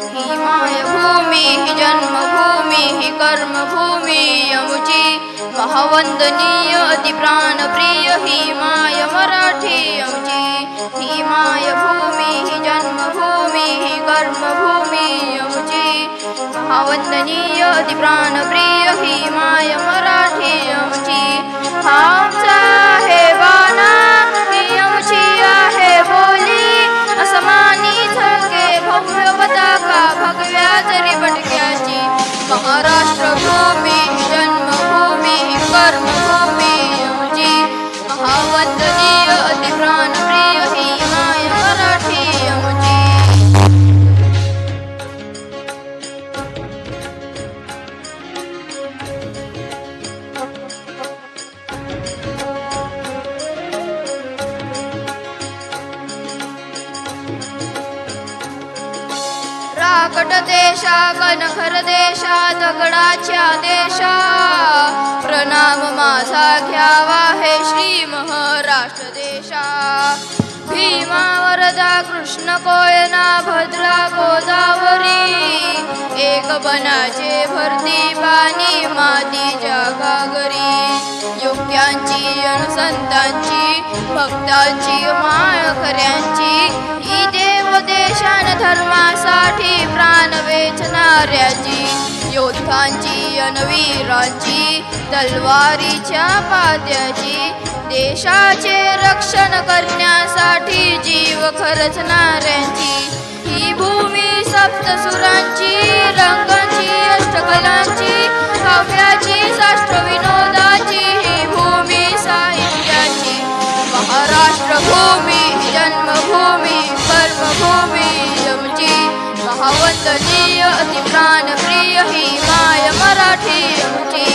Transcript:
मायभूमी ही जन्मभूमी ही कर्मभूमी अमुची महावंदनीय अति प्राणप्रिय ही माय मराठी अमुची ही मायभूमी ही जन्मभूमी ही कर्मभूमी अमुची महावंदनीय अति प्राणप्रिय ही माय मराठी अमुची हा आमचा आहे बाणा ही अमुची आहे बोली असमानी झळके भव्य पताका भगव्या जरी बटक्याची महाराष्ट्र भूमी जन्मभूमी कर्मभूमी अमुची महावंदनीय अति प्राणप्रिय ही माय मराठी अमुची राकट देशा कनखर देशा दगडाच्या देशा प्रणाम माझा घ्यावा हे श्री महाराष्ट्र देशा भीमा वरदा कृष्ण कोयना भद्रा गोदावरी एक बनाचे भरती पाणी मातीच्या घागरी योग्यांची अनुसंतांची भक्तांची माळकऱ्यांची ही देव देशान धर्मासाठी प्राण वेचणाऱ्याची योद्धांची अनवीरांची तलवारीच्या पात्याची देशाचे रक्षण करण्यासाठी जीव खर्चणाऱ्यांची ही भूमी सप्तसुरांची रंगांची अष्टकलांची काव्याची राष्ट्रविनोदाची ही भूमी साहित्याची महाराष्ट्र भूमी जन्मभूमी कर्मभूमी अमुची महावंदनीय अति प्राणप्रिय ही माय मराठी अमुची